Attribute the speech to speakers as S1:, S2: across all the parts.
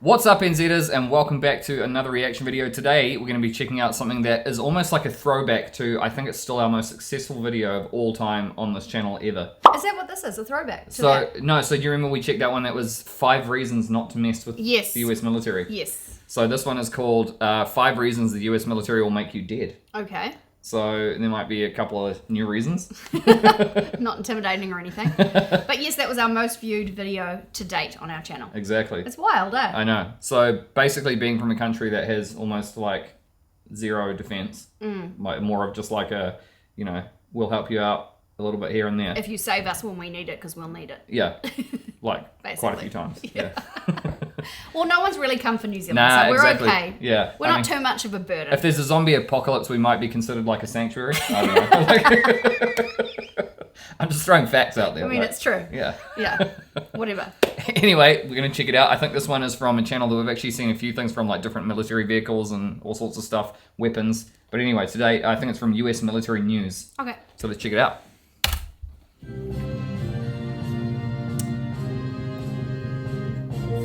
S1: What's up, NZers, and welcome back to another reaction video. Today, we're going to be checking out something that is almost like a throwback to, I think it's still our most successful video of all time on this channel ever.
S2: Is that what this is? A throwback to
S1: So,
S2: that?
S1: no, so do you remember we checked that one that was 5 reasons not to mess with
S2: Yes.
S1: the US military?
S2: Yes.
S1: So this one is called 5 reasons the US military will make you dead.
S2: Okay.
S1: So there might be a couple of new reasons.
S2: Not intimidating or anything. But yes, that was our most viewed video to date on our channel.
S1: Exactly.
S2: It's wild, eh?
S1: I know. So basically being from a country that has almost like zero defense, like more of just like a, you know, we'll help you out a little bit here and there.
S2: If you save us when we need it, because we'll need it.
S1: Yeah, like quite a
S2: Basically.
S1: few times. Yeah.
S2: Well, no one's really come for New Zealand,
S1: Nah,
S2: so we're
S1: exactly.
S2: okay.
S1: Yeah.
S2: We're not too much of a burden.
S1: If there's a zombie apocalypse, we might be considered like a sanctuary. I don't know. I'm just throwing facts out there.
S2: I mean, it's true.
S1: Yeah.
S2: Yeah. Whatever.
S1: Anyway, we're going to check it out. I think this one is from a channel that we've actually seen a few things from, like different military vehicles and all sorts of stuff, weapons. But anyway, today I think it's from US Military News.
S2: Okay.
S1: So let's check it out.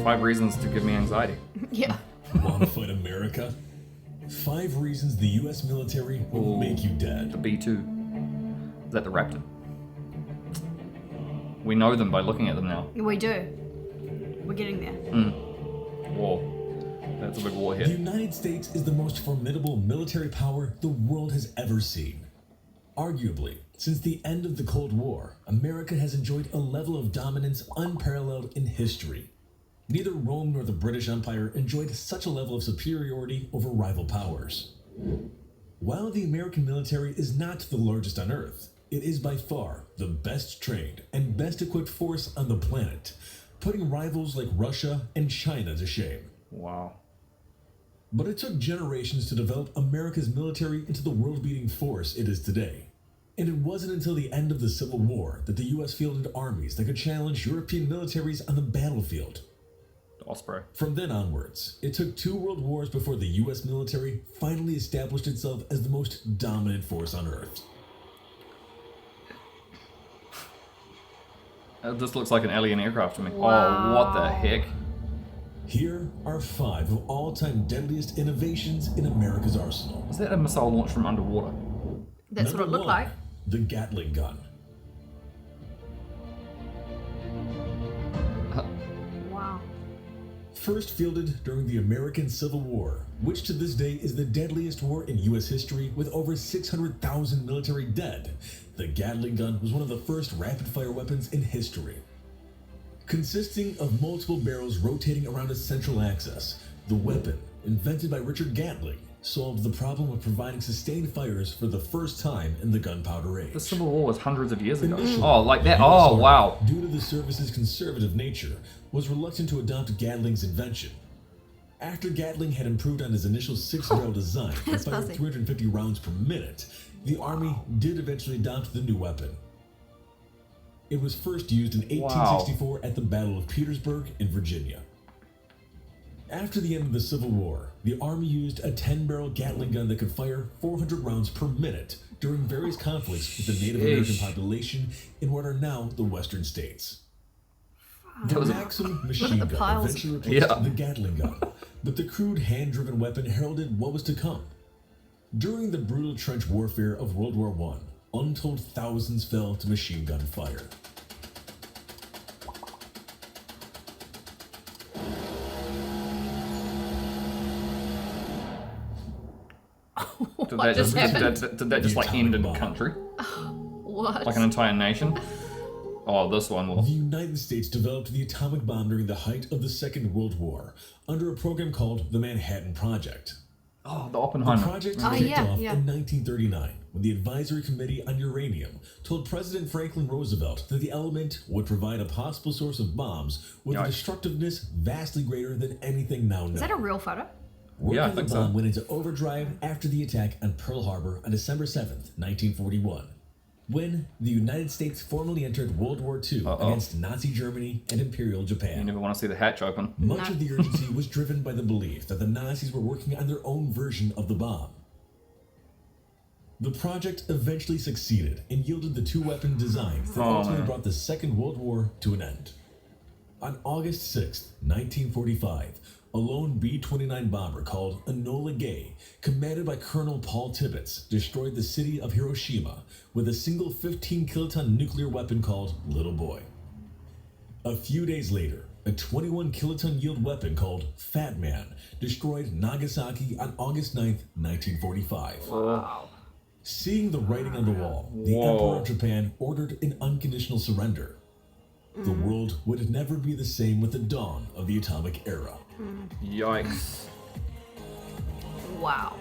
S1: 5 reasons to give me anxiety.
S2: Yeah.
S3: Want to fight America? 5 reasons the U.S. military will make you
S1: The
S3: dead.
S1: B-2. Is that the Raptor? We know them by looking at them now.
S2: We do. We're getting there.
S1: War. That's a big
S3: The
S1: warhead.
S3: United States is the most formidable military power the world has ever seen. Arguably, since the end of the Cold War, America has enjoyed a level of dominance unparalleled in history. Neither Rome nor the British Empire enjoyed such a level of superiority over rival powers. While the American military is not the largest on Earth, it is by far the best trained and best equipped force on the planet, putting rivals like Russia and China to shame.
S1: Wow.
S3: But it took generations to develop America's military into the world-beating force it is today. And it wasn't until the end of the Civil War that the US fielded armies that could challenge European militaries on the battlefield.
S1: Osprey.
S3: From then onwards, it took 2 world wars before the US military finally established itself as the most dominant force on Earth.
S1: This looks like an alien aircraft to me.
S2: Wow.
S1: Oh, what the heck?
S3: Here are 5 of all-time deadliest innovations in America's arsenal.
S1: Is that a missile launched from underwater?
S2: That's what it
S3: Number
S2: looked
S3: 1,
S2: like.
S3: the Gatling gun.
S2: Wow.
S3: First fielded during the American Civil War, which to this day is the deadliest war in U.S. history with over 600,000 military dead, the Gatling gun was one of the first rapid-fire weapons in history. Consisting of multiple barrels rotating around a central axis, the weapon, invented by Richard Gatling, solved the problem of providing sustained fires for the first time in the gunpowder age.
S1: The Civil War was hundreds of years ago.
S3: Initially,
S1: Oh, like that?
S3: the US
S1: Oh,
S3: Army,
S1: wow.
S3: Due to the service's conservative nature, was reluctant to adopt Gatling's invention. After Gatling had improved on his initial 6-barrel design and
S2: That's
S3: fired
S2: fuzzy.
S3: 350 rounds per minute, the Army did eventually adopt the new weapon. It was first used in 1864 at the Battle of Petersburg in Virginia. After the end of the Civil War, the Army used a 10-barrel Gatling gun that could fire 400 rounds per minute during various conflicts with the Native American population in what are now the Western states. The Maxim machine
S2: the
S3: gun
S2: piles.
S3: eventually replaced
S1: Yeah.
S3: the Gatling gun, but the crude hand-driven weapon heralded what was to come. During the brutal trench warfare of World War I, untold thousands fell to machine gun fire.
S1: Did
S2: What
S1: that
S2: just happened?
S1: did that just
S3: The
S1: like end in
S3: atomic
S1: a
S3: bomb.
S1: country?
S2: What?
S1: Like an entire nation? Oh, this one will.
S3: The United States developed the atomic bomb during the height of the Second World War under a program called the Manhattan Project.
S1: Oh, the
S3: The
S1: Oppenheimer.
S3: project
S2: Oh,
S3: kicked
S2: yeah,
S3: off
S2: yeah.
S3: in 1939 when the Advisory Committee on Uranium told President Franklin Roosevelt that the element would provide a possible source of bombs with a
S1: Yikes.
S3: destructiveness vastly greater than anything now known.
S2: Is that a real photo?
S3: Work
S1: Yeah, I
S3: on the
S1: think so.
S3: bomb went into overdrive after the attack on Pearl Harbor on December 7th, 1941, when the United States formally entered World War II against Nazi Germany and Imperial
S1: You
S3: Japan.
S1: never want to see the hatch open.
S3: Much of the urgency was driven by the belief that the Nazis were working on their own version of the bomb. The project eventually succeeded and yielded the 2-weapon designs that ultimately
S1: man.
S3: brought the Second World War to an end. On August 6, 1945, a lone B-29 bomber called Enola Gay, commanded by Colonel Paul Tibbets, destroyed the city of Hiroshima with a single 15-kiloton nuclear weapon called Little Boy. A few days later, a 21-kiloton yield weapon called Fat Man destroyed Nagasaki on August 9, 1945.
S2: Wow.
S3: Seeing the writing on the wall, the
S1: Whoa.
S3: Emperor of Japan ordered an unconditional surrender. The world would never be the same with the dawn of the atomic era.
S1: Yikes.
S2: Wow.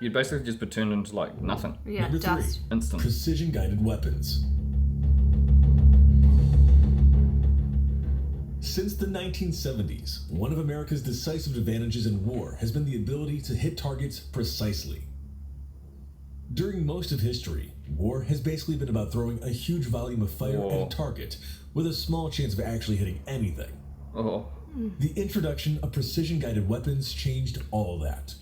S1: You'd basically just be turned into like nothing.
S2: Yeah,
S3: Number
S2: dust.
S3: 3.
S1: Instant.
S3: Precision-guided weapons. Since the 1970s, one of America's decisive advantages in war has been the ability to hit targets precisely. During most of history, war has basically been about throwing a huge volume of fire at
S1: Whoa.
S3: a target with a small chance of actually hitting anything.
S1: Oh.
S3: The introduction of precision-guided weapons changed all that.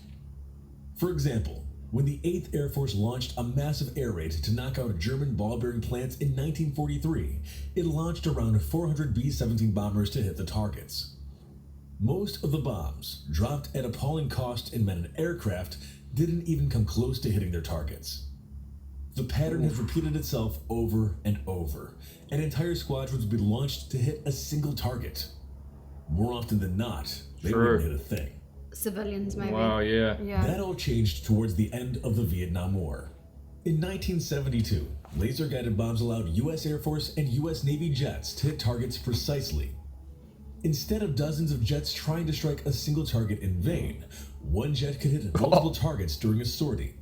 S3: For example, when the 8th Air Force launched a massive air raid to knock out German ball-bearing plants in 1943, it launched around 400 B-17 bombers to hit the targets. Most of the bombs, dropped at appalling cost and meant an aircraft, didn't even come close to hitting their targets. The pattern has repeated itself over and over, and entire squadrons would be launched to hit a single target. More often than not, they
S1: Sure.
S3: wouldn't hit a thing.
S2: Civilians, maybe.
S1: Wow, yeah.
S2: Yeah.
S3: That all changed towards the end of the Vietnam War. In 1972, laser-guided bombs allowed U.S. Air Force and U.S. Navy jets to hit targets precisely. Instead of dozens of jets trying to strike a single target in vain, one jet could hit multiple targets during a sortie.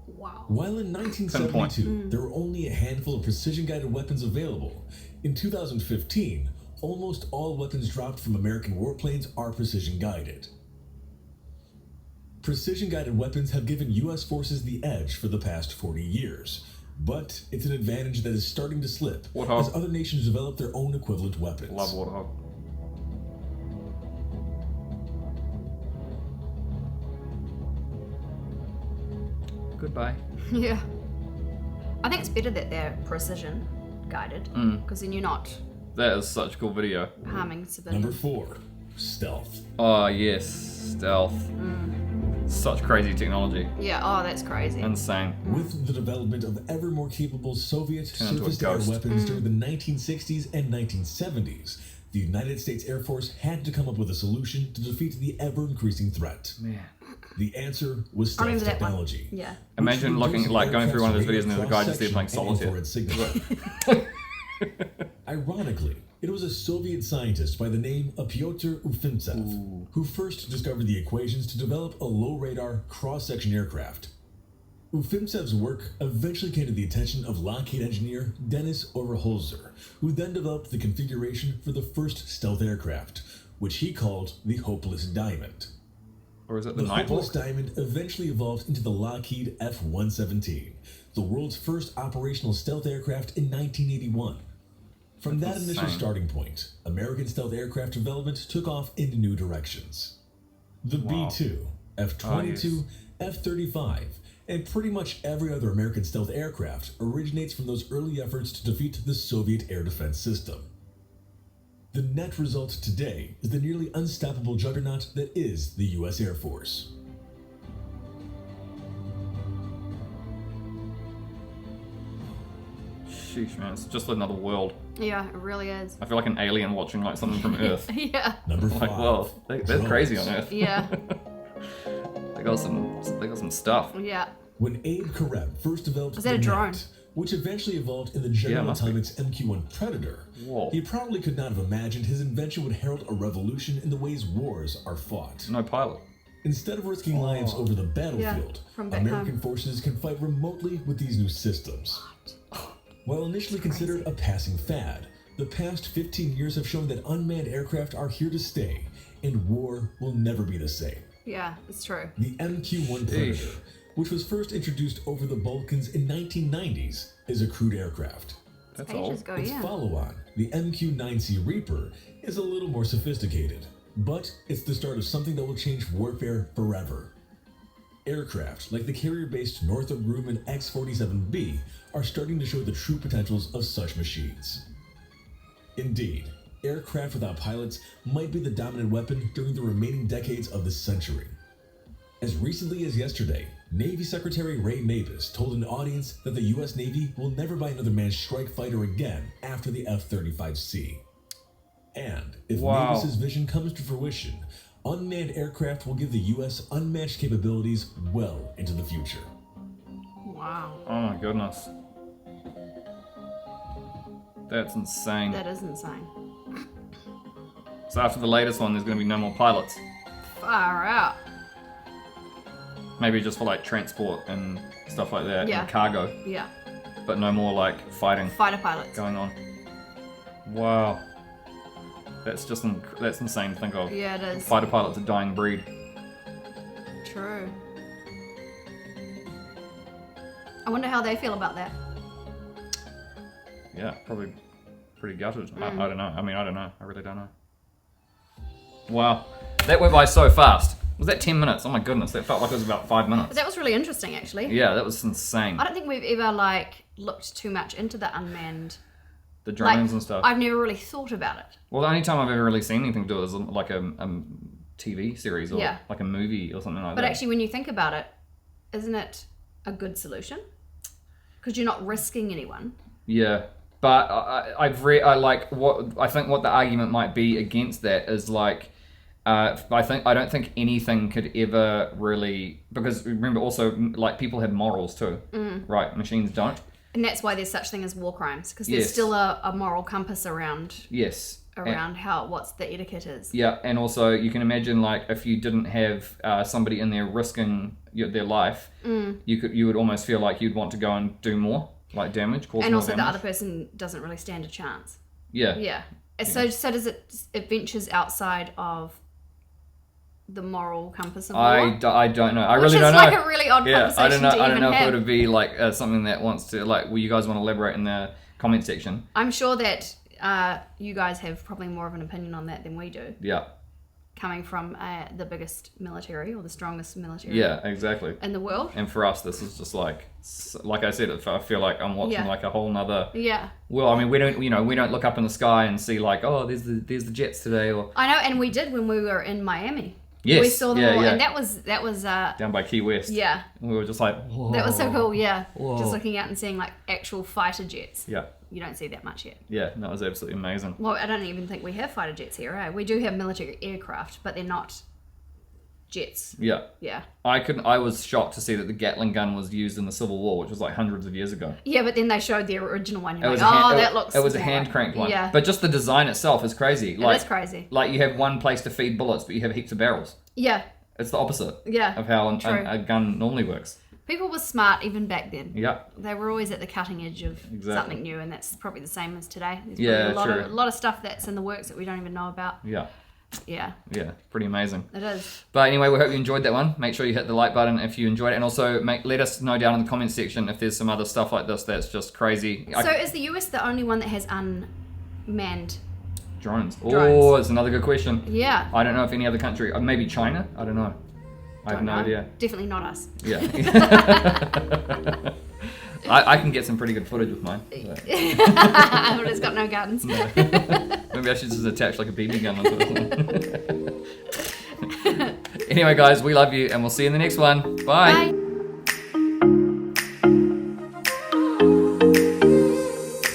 S2: Wow.
S3: While in 1972, there were only a handful of precision-guided weapons available, in 2015, almost all weapons dropped from American warplanes are precision-guided. Precision-guided weapons have given U.S. forces the edge for the past 40 years, but it's an advantage that is starting to slip
S1: Warthog.
S3: as other nations develop their own equivalent weapons.
S1: Love Warthog. Goodbye.
S2: Yeah. I think it's better that they're precision guided, because then you're not
S1: That is such a cool video.
S2: harming civilians.
S3: Number 4, stealth.
S1: Oh, yes. Stealth. Such crazy technology.
S2: Yeah, oh, that's crazy.
S1: Insane.
S3: With the development of ever more capable Soviet
S1: Turn into a
S3: surface-to-air
S1: ghost.
S3: weapons during the 1960s and 1970s, the United States Air Force had to come up with a solution to defeat the ever-increasing threat.
S1: Man.
S3: The answer was
S2: I remember
S3: stealth
S2: that one.
S3: technology.
S2: Yeah.
S1: Imagine looking, like, going through one of those videos and there's a guy just there playing solitaire.
S3: Ironically, it was a Soviet scientist by the name of Pyotr Ufimtsev who first discovered the equations to develop a low-radar, cross-section aircraft. Ufimtsev's work eventually came to the attention of Lockheed engineer Dennis Overholzer, who then developed the configuration for the first stealth aircraft, which he called the Hopeless Diamond.
S1: Or is it the
S3: The Hopeless
S1: Nighthawk?
S3: Diamond eventually evolved into the Lockheed F-117, the world's first operational stealth aircraft in 1981. From that initial
S1: insane.
S3: starting point, American stealth aircraft development took off in new directions. The
S1: Wow.
S3: B-2, F-22, F-35, and pretty much every other American stealth aircraft originates from those early efforts to defeat the Soviet air defense system. The net result today is the nearly unstoppable juggernaut that is the U.S. Air Force.
S1: Sheesh, man. It's just another world.
S2: Yeah, it really is.
S1: I feel like an alien watching like something from Earth.
S2: Yeah.
S3: Number 5.
S1: Like, whoa, they're crazy on Earth.
S2: Yeah.
S1: They got some stuff.
S2: Yeah.
S3: When Abe Kareb first developed
S2: Was that
S3: the
S2: a drone?
S3: Net, which eventually evolved in the General
S1: must be.
S3: Atomics MQ-1 Predator,
S1: Whoa.
S3: he probably could not have imagined his invention would herald a revolution in the ways wars are fought.
S1: No pilot.
S3: Instead of risking lives over the battlefield,
S2: from back
S3: American
S2: home.
S3: forces can fight remotely with these new systems. While initially considered a passing fad, the past 15 years have shown that unmanned aircraft are here to stay, and war will never be the same.
S2: Yeah, it's true.
S3: The MQ-1 Predator, which was first introduced over the Balkans in 1990s, is a crude aircraft.
S1: That's
S2: Ages
S1: all.
S2: ago,
S3: Its
S2: yeah.
S3: follow-on, the MQ-9C Reaper, is a little more sophisticated, but it's the start of something that will change warfare forever. Aircraft like the carrier-based Northrop Grumman X-47B are starting to show the true potentials of such machines. Indeed, aircraft without pilots might be the dominant weapon during the remaining decades of this century. As recently as yesterday, Navy Secretary Ray Mabus told an audience that the U.S. Navy will never buy another manned strike fighter again after the F-35C. And if
S1: Wow.
S3: Mabus's vision comes to fruition, unmanned aircraft will give the U.S. unmatched capabilities well into the future.
S2: Wow.
S1: Oh my goodness. That's insane.
S2: That is insane.
S1: So after the latest one, there's going to be no more pilots.
S2: Far out.
S1: Maybe just for like transport and stuff like that,
S2: Yeah.
S1: and cargo,
S2: Yeah.
S1: but no more like fighting
S2: Fighter pilots.
S1: going on. Wow. That's just that's insane to think of.
S2: Yeah, it is.
S1: Fighter pilot's a dying breed.
S2: True. I wonder how they feel about that.
S1: Yeah, probably pretty gutted. I
S2: Mm.
S1: don't know. I mean, I don't know. I really don't know. Wow. That went by so fast. Was that 10 minutes? Oh my goodness, that felt like it was about 5
S2: But
S1: minutes.
S2: that was really interesting, actually.
S1: Yeah, that was insane.
S2: I don't think we've ever like looked too much into the unmanned.
S1: The
S2: Like,
S1: drones and stuff.
S2: I've never really thought about it.
S1: Well, the only time I've ever really seen anything do it is like a TV series or
S2: Yeah.
S1: like a movie or something like
S2: But
S1: that.
S2: actually, when you think about it, isn't it a good solution? Because you're not risking anyone.
S1: Yeah, but I think what the argument might be against that is like, I don't think anything could ever really, because remember also like people have morals too, right? Machines don't.
S2: And that's why there's such thing as war crimes, because there's
S1: Yes.
S2: still a moral compass around
S1: Yes.
S2: what's the etiquette is.
S1: Yeah, and also you can imagine like if you didn't have somebody in there risking their life, you would almost feel like you'd want to go and do more, like damage, cause
S2: And
S1: more
S2: also the
S1: damage.
S2: other person doesn't really stand a chance.
S1: Yeah.
S2: Yeah. So does it ventures outside of the moral compass of war?
S1: I don't know. I
S2: Which
S1: really
S2: is
S1: don't
S2: like
S1: know.
S2: a really odd
S1: Yeah,
S2: conversation
S1: I don't know.
S2: to
S1: I don't
S2: even
S1: know if
S2: have.
S1: it would be like something that wants to like. Well, you guys want to elaborate in the comment section?
S2: I'm sure that you guys have probably more of an opinion on that than we do,
S1: Yeah.
S2: coming from the biggest military or the strongest military
S1: Yeah. Exactly.
S2: in the world.
S1: And for us, this is just like I said, I feel like I'm watching
S2: Yeah.
S1: like a whole nother.
S2: Yeah.
S1: Well, I mean, we don't look up in the sky and see like, oh, there's the jets today, or
S2: I know, and we did when we were in Miami.
S1: yes,
S2: We saw them
S1: yeah,
S2: all,
S1: yeah.
S2: and that was
S1: down by Key West.
S2: yeah.
S1: And we were just like, whoa.
S2: That was so cool, yeah.
S1: Whoa.
S2: Just looking out and seeing like actual fighter jets.
S1: Yeah.
S2: You don't see that much yet.
S1: Yeah. That was absolutely amazing.
S2: Well, I don't even think we have fighter jets here, eh? We do have military aircraft, but they're not jets.
S1: Yeah.
S2: Yeah.
S1: I was shocked to see that the Gatling gun was used in the Civil War, which was like hundreds of years ago.
S2: Yeah, but then they showed the original one. You're
S1: It was
S2: like,
S1: a hand,
S2: that looks
S1: it was a
S2: more
S1: hand
S2: like-"
S1: cranked one.
S2: Yeah.
S1: But just the design itself is crazy.
S2: It is crazy.
S1: Like you have one place to feed bullets, but you have heaps of barrels.
S2: Yeah.
S1: It's the opposite
S2: Yeah.
S1: of how
S2: True.
S1: a gun normally works.
S2: People were smart even back then.
S1: Yeah.
S2: They were always at the cutting edge of
S1: Exactly.
S2: something new, and that's probably the same as today. There's
S1: Yeah,
S2: probably
S1: true.
S2: a lot of stuff that's in the works that we don't even know about.
S1: Yeah.
S2: Yeah,
S1: Yeah. Pretty amazing.
S2: it is.
S1: But anyway, we hope you enjoyed that one. Make sure you hit the like button if you enjoyed it. And also let us know down in the comment section if there's some other stuff like this that's just crazy.
S2: So is the US the only one that has unmanned?
S1: Drones. Oh,
S2: Drones.
S1: it's another good question.
S2: Yeah.
S1: I don't know if any other country, maybe China? I don't know. I have
S2: Don't
S1: no
S2: know.
S1: idea.
S2: Definitely not us.
S1: Yeah. I can get some pretty good footage with mine. But
S2: But it's got no guns.
S1: maybe I should just attach like a BB gun onto it. Anyway, guys, we love you and we'll see you in the next one. Bye.
S2: Bye.